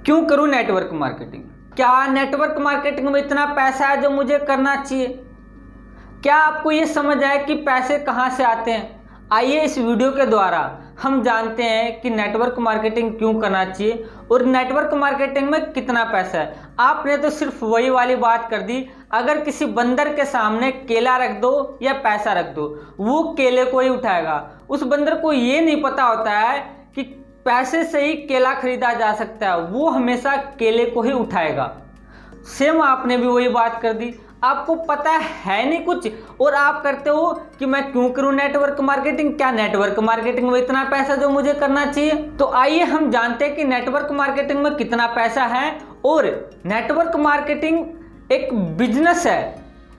क्यों करूं network marketing? क्या नेटवर्क मार्केटिंग में इतना पैसा है जो मुझे करना चाहिए? क्या आपको ये समझ आया कि पैसे कहां से आते हैं? आइए इस वीडियो के द्वारा हम जानते हैं कि नेटवर्क मार्केटिंग क्यों करना चाहिए और नेटवर्क मार्केटिंग में कितना पैसा है। आपने तो सिर्फ वही वाली बात कर दी, अगर किसी बंदर के सामने केला रख दो या पैसा रख दो, वो केले को ही उठाएगा। उस बंदर को ये नहीं पता होता है कि पैसे से ही केला खरीदा जा सकता है, वो हमेशा केले को ही उठाएगा। सेम आपने भी वही बात कर दी, आपको पता है नहीं कुछ और आप करते हो कि मैं क्यों करूं नेटवर्क मार्केटिंग, क्या नेटवर्क मार्केटिंग में इतना पैसा जो मुझे करना चाहिए। तो आइए हम जानते हैं कि नेटवर्क मार्केटिंग में कितना पैसा है और नेटवर्क मार्केटिंग एक बिजनेस है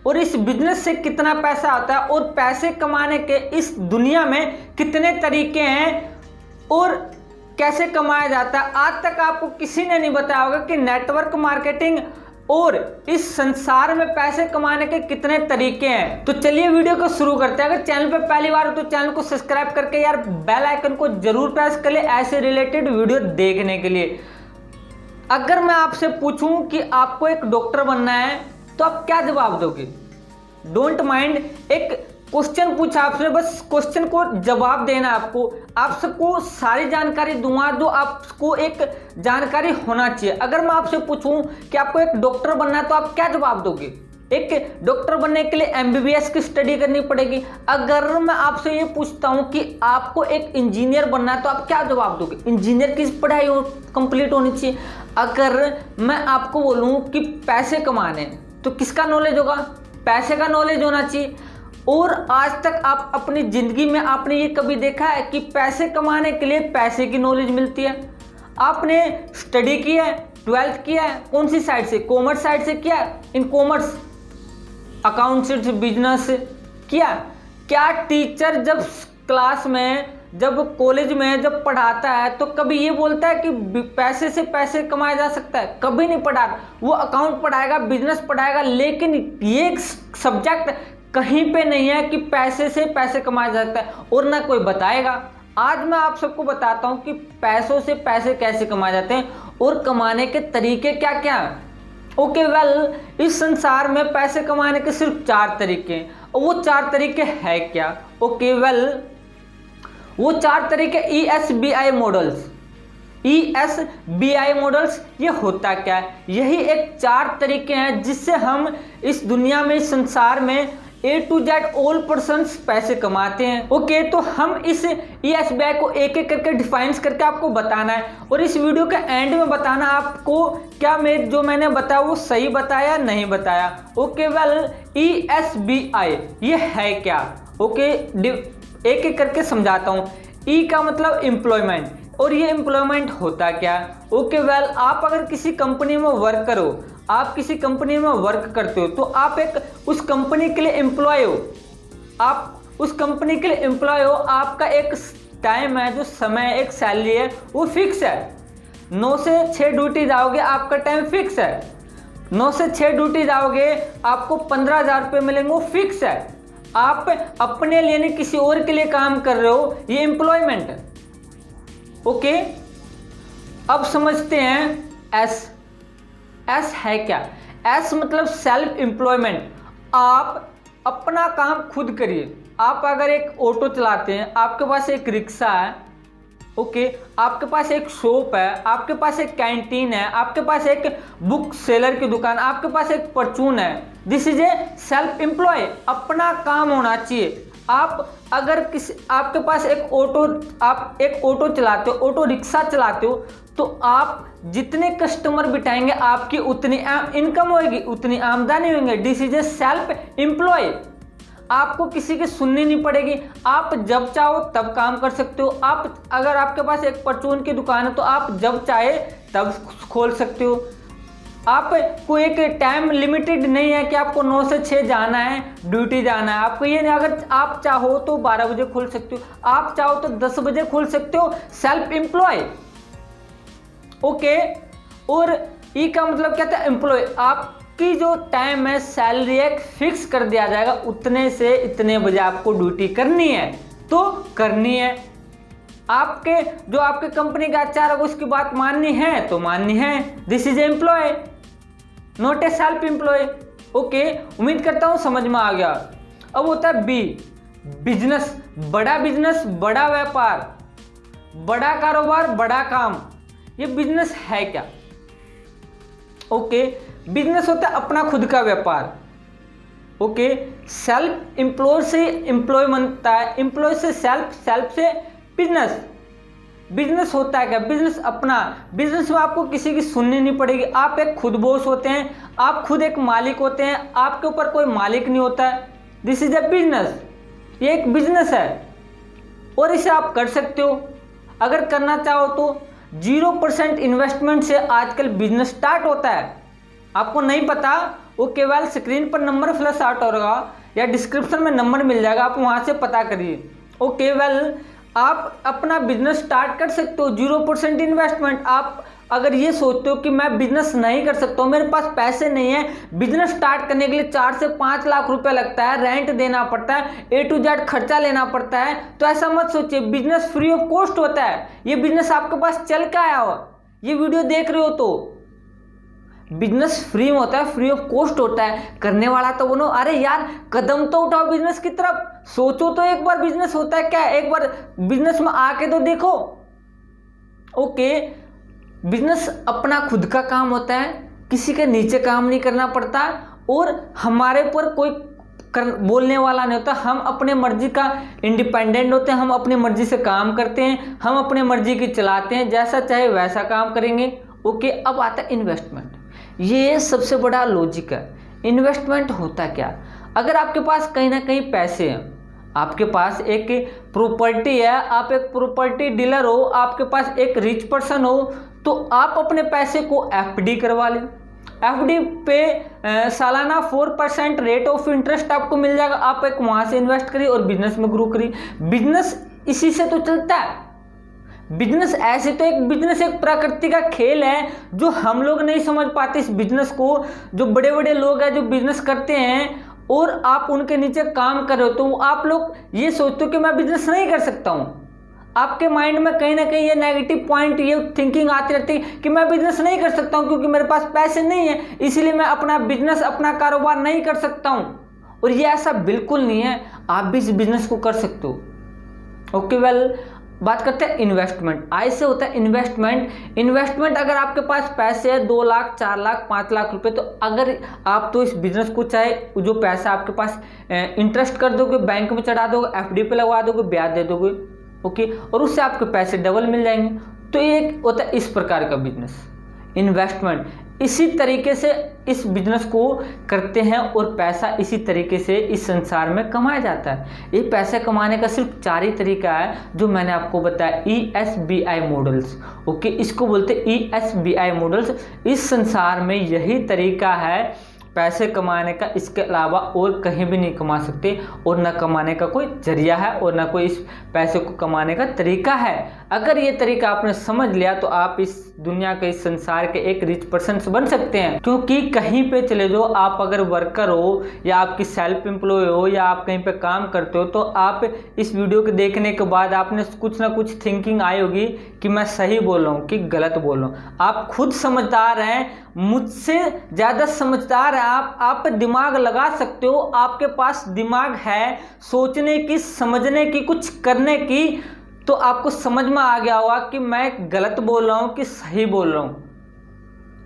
और इस बिजनेस से कितना पैसा आता है और पैसे कमाने के इस दुनिया में कितने तरीके हैं और कैसे कमाया जाता है। आज तक आपको किसी ने नहीं बताया होगा कि नेटवर्क मार्केटिंग और इस संसार में पैसे कमाने के कितने तरीके हैं। तो चलिए वीडियो को शुरू करते हैं। अगर चैनल पे पहली बार हो तो चैनल को सब्सक्राइब करके यार बेल आइकन को जरूर प्रेस कर ले ऐसे रिलेटेड वीडियो देखने के लिए। अगर मैं आपसे पूछूं कि आपको एक डॉक्टर बनना है तो आप क्या जवाब दोगे? डोंट माइंड, एक क्वेश्चन पूछा आपसे, बस क्वेश्चन को जवाब देना। आप सबको सारी जानकारी दूंगा जो आपको एक जानकारी होना चाहिए। अगर मैं आपसे पूछूं कि आपको एक डॉक्टर बनना है तो आप क्या जवाब दोगे? एक डॉक्टर बनने के लिए एमबीबीएस की स्टडी करनी पड़ेगी। अगर मैं आपसे ये पूछता हूं कि आपको एक इंजीनियर बनना है तो आप क्या जवाब दोगे? इंजीनियर की पढ़ाई कंप्लीट होनी चाहिए। अगर मैं आपको बोलूं कि पैसे कमाने तो किसका नॉलेज होगा? पैसे का नॉलेज होना चाहिए। और आज तक आप अपनी जिंदगी में आपने ये कभी देखा है कि पैसे कमाने के लिए पैसे की नॉलेज मिलती है? आपने स्टडी किया है, 12th किया है, कौन सी साइड से? कॉमर्स साइड से किया, इन कॉमर्स, अकाउंट्स, बिजनेस किया। क्या टीचर जब क्लास में, जब कॉलेज में जब पढ़ाता है तो कभी ये बोलता है कि पैसे से पैसे कमाया जा सकता है? कभी नहीं पढ़ा। वो अकाउंट पढ़ाएगा, बिजनेस पढ़ाएगा, लेकिन ये सब्जेक्ट कहीं पे नहीं है कि पैसे से पैसे कमाया जाता है और ना कोई बताएगा। आज मैं आप सबको बताता हूं कि पैसों से पैसे कैसे कमाए जाते हैं और कमाने के तरीके क्या क्या हैं। ओके वेल, इस संसार में पैसे कमाने के सिर्फ 4 तरीके हैं और वो 4 तरीके है क्या? ओके वेल, वो 4 तरीके ESBI मॉडल्स। ESBI मॉडल्स ये होता क्या है? यही एक 4 तरीके हैं जिससे हम इस दुनिया में, इस संसार में A to Z all persons पैसे कमाते हैं। ओके, तो हम इस ESBI को एक एक करके डिफाइंस करके आपको बताना है और इस वीडियो के एंड में बताना आपको क्या जो मैंने बताया वो सही बताया नहीं बताया। ओके वेल, ESBI ये है क्या? ओके, एक एक करके समझाता हूँ। E का मतलब एम्प्लॉयमेंट, और ये एम्प्लॉयमेंट होता क्या? ओके वेल, आप अगर किसी कंपनी में वर्क करो, आप किसी कंपनी में वर्क करते हो तो आप एक उस कंपनी के लिए एम्प्लॉय हो। आप उस कंपनी के लिए एम्प्लॉय हो, आपका एक टाइम है, जो समय, एक सैलरी है वो फिक्स है। 9 से 6 ड्यूटी जाओगे, आपका टाइम फिक्स है। 9 से 6 ड्यूटी जाओगे, आपको 15,000 रुपये मिलेंगे, वो फिक्स है। आप अपने लिए नहीं किसी और के लिए काम कर रहे हो, ये एम्प्लॉयमेंट है। ओके, अब समझते हैं एस है क्या? एस मतलब सेल्फ एम्प्लॉयमेंट। आप अपना काम खुद करिए। आप अगर एक ऑटो चलाते हैं, आपके पास एक रिक्शा है, ओके, आपके पास एक शॉप है, आपके पास एक कैंटीन है, आपके पास एक बुक सेलर की दुकान, आपके पास एक परचून है, this is a self employ. अपना काम होना चाहिए। आप अगर आपके पास आप एक ऑटो चलाते हो, ऑटो रिक्शा चलाते हो, तो आप जितने कस्टमर बिठाएंगे आपकी उतनी इनकम होगी, उतनी आमदनी होंगे। This is a self employ. आपको किसी की सुननी नहीं पड़ेगी, आप जब चाहो तब काम कर सकते हो। आप अगर आपके पास एक परचून की दुकान है तो आप जब चाहे तब खोल सकते हो। आपको एक टाइम लिमिटेड नहीं है कि आपको 9 से 6 जाना है, ड्यूटी जाना है। आपको ये नहीं, अगर आप चाहो तो 12 बजे खोल सकते हो, आप चाहो तो 10 बजे खोल सकते हो। Self employ. ओके, और ई का मतलब क्या था? एम्प्लॉय। आपकी जो टाइम है, सैलरी एक फिक्स कर दिया जाएगा, उतने से इतने बजे आपको ड्यूटी करनी है तो करनी है। आपके जो आपके कंपनी का HR होगा उसकी बात माननी है तो माननी है। This is employ not a self employ. Okay, उम्मीद करता हूँ समझ में आ गया। अब होता है बी, बिजनेस, बड़ा व्यापार, बड़ा कारोबार, बड़ा काम। ये बिजनेस है क्या? ओके, बिजनेस होता है अपना खुद का व्यापार। ओके, सेल्फ एम्प्लॉय से एम्प्लॉय बनता है, एम्प्लॉय से सेल्फ, सेल्फ से बिजनेस। बिजनेस होता है क्या? बिजनेस अपना, बिजनेस में आपको किसी की सुननी नहीं पड़ेगी। आप एक खुद बॉस होते हैं, आप खुद एक मालिक होते हैं, आपके ऊपर कोई मालिक नहीं होता है। दिस इज अ बिजनेस, ये एक बिजनेस है और इसे आप कर सकते हो अगर करना चाहो तो। 0% इन्वेस्टमेंट से आजकल बिजनेस स्टार्ट होता है। आपको नहीं पता, वो केवल स्क्रीन पर नंबर फ्लैश आउट होगा या डिस्क्रिप्शन में नंबर मिल जाएगा, आप वहां से पता करिए। वो केवल आप अपना बिजनेस स्टार्ट कर सकते हो 0% इन्वेस्टमेंट। आप अगर ये सोचते हो कि मैं बिजनेस नहीं कर सकता हूँ, मेरे पास पैसे नहीं है, बिजनेस स्टार्ट करने के लिए 4 से 5 लाख रुपए लगता है, रेंट देना पड़ता है, A to Z खर्चा लेना पड़ता है, तो ऐसा मत सोचिए। बिजनेस फ्री ऑफ कॉस्ट होता है। ये बिजनेस आपके पास चल के आया हो, ये वीडियो देख रहे हो तो बिजनेस फ्री में होता है, फ्री ऑफ कॉस्ट होता है। करने वाला तो बोलो अरे यार कदम तो उठाओ बिजनेस की तरफ, सोचो तो एक बार बिजनेस होता है क्या, एक बार बिजनेस में आके तो देखो। ओके, बिजनेस अपना खुद का काम होता है, किसी के नीचे काम नहीं करना पड़ता और हमारे ऊपर कोई बोलने वाला नहीं होता। हम अपने मर्जी का इंडिपेंडेंट होते हैं, हम अपनी मर्जी से काम करते हैं, हम अपने मर्जी की चलाते हैं, जैसा चाहे वैसा काम करेंगे। ओके, अब आता है इन्वेस्टमेंट। ये सबसे बड़ा लॉजिक है। इन्वेस्टमेंट होता क्या? अगर आपके पास कहीं ना कहीं पैसे हैं, आपके पास एक प्रॉपर्टी है, आप एक प्रॉपर्टी डीलर हो, आपके पास एक रिच पर्सन हो, तो आप अपने पैसे को FD करवा लें। FD पे सालाना 4% रेट ऑफ इंटरेस्ट आपको मिल जाएगा। आप एक वहाँ से इन्वेस्ट करिए और बिजनेस में ग्रो करिए। बिजनेस इसी से तो चलता है। बिजनेस ऐसे तो एक बिजनेस एक प्रकृति का खेल है जो हम लोग नहीं समझ पाते इस बिजनेस को। जो बड़े बड़े लोग हैं जो बिजनेस करते हैं और आप उनके नीचे काम कर रहे हो, तो आप लोग ये सोचते हो कि मैं बिजनेस नहीं कर सकता हूँ। आपके माइंड में कहीं ना कहीं ये नेगेटिव पॉइंट, ये थिंकिंग आती रहती है कि मैं बिजनेस नहीं कर सकता हूँ क्योंकि मेरे पास पैसे नहीं है, इसीलिए मैं अपना बिजनेस, अपना कारोबार नहीं कर सकता हूँ। और ये ऐसा बिल्कुल नहीं है, आप भी इस बिजनेस को कर सकते हो। ओके, वेल बात करते हैं इन्वेस्टमेंट। आई से होता है इन्वेस्टमेंट। इन्वेस्टमेंट अगर आपके पास पैसे है 2 लाख, 4 लाख, 5 लाख रुपए, तो अगर आप तो इस बिजनेस को चाहे जो पैसा आपके पास इंटरेस्ट कर दोगे, बैंक में चढ़ा दोगे, FD पे लगवा दोगे, ब्याज दे दोगे। ओके, और उससे आपके पैसे डबल मिल जाएंगे। तो ये होता है इस प्रकार का बिजनेस, इन्वेस्टमेंट। इसी तरीके से इस बिजनेस को करते हैं और पैसा इसी तरीके से इस संसार में कमाया जाता है। ये पैसे कमाने का सिर्फ 4 ही तरीका है जो मैंने आपको बताया, ESBI मॉडल्स। ओके, इसको बोलते हैं ESBI मॉडल्स। इस संसार में यही तरीका है पैसे कमाने का, इसके अलावा और कहीं भी नहीं कमा सकते और ना कमाने का कोई जरिया है और ना कोई इस पैसे को कमाने का तरीका है। अगर ये तरीका आपने समझ लिया तो आप इस दुनिया के, इस संसार के एक रिच पर्सन बन सकते हैं। क्योंकि कहीं पे चले जाओ, आप अगर वर्कर हो या आपकी सेल्फ एम्प्लॉय हो या आप कहीं पे काम करते हो, तो आप इस वीडियो को देखने के बाद आपने कुछ ना कुछ थिंकिंग आई होगी कि मैं सही बोल रहा हूँ कि गलत बोल रहा हूँ। आप खुद समझदार हैं, मुझसे ज़्यादा समझदार है आप पे दिमाग लगा सकते हो, आपके पास दिमाग है सोचने की, समझने की, कुछ करने की। तो आपको समझ में आ गया होगा कि मैं गलत बोल रहा हूँ कि सही बोल रहा हूँ।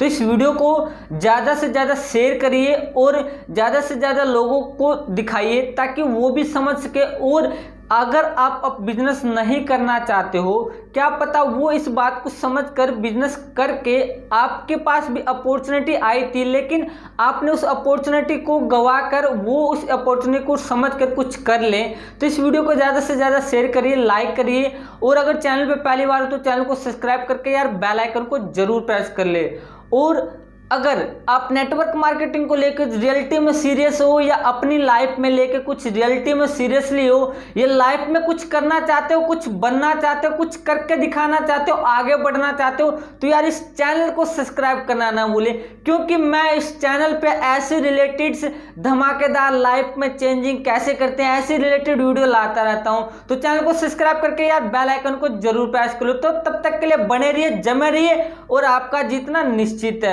तो इस वीडियो को ज़्यादा से ज़्यादा शेयर करिए और ज़्यादा से ज़्यादा लोगों को दिखाइए ताकि वो भी समझ सके। और अगर आप अब बिजनेस नहीं करना चाहते हो, क्या पता वो इस बात को समझकर बिजनेस करके आपके पास भी अपॉर्चुनिटी आई थी, लेकिन आपने उस अपॉर्चुनिटी को गंवाकर वो उस अपॉर्चुनिटी को समझकर कुछ कर लें। तो इस वीडियो को ज़्यादा से ज़्यादा शेयर करिए, लाइक करिए और अगर चैनल पे पहली बार हो तो चैनल को सब्सक्राइब करके यार बेल आइकन को जरूर प्रेस कर ले। और अगर आप नेटवर्क मार्केटिंग को लेकर रियलिटी में सीरियस हो या अपनी लाइफ में लेके कुछ रियलिटी में सीरियसली हो, ये लाइफ में कुछ करना चाहते हो, कुछ बनना चाहते हो, कुछ करके दिखाना चाहते हो, आगे बढ़ना चाहते हो, तो यार इस चैनल को सब्सक्राइब करना ना भूलें, क्योंकि मैं इस चैनल पे ऐसे रिलेटेड धमाकेदार लाइफ में चेंजिंग कैसे करते हैं ऐसे रिलेटेड वीडियो लाता रहता हूं। तो चैनल को सब्सक्राइब करके यार बेल आइकन को जरूर प्रेस करो। तो तब तक के लिए बने रहिए, जमे रहिए और आपका जीतना निश्चित है।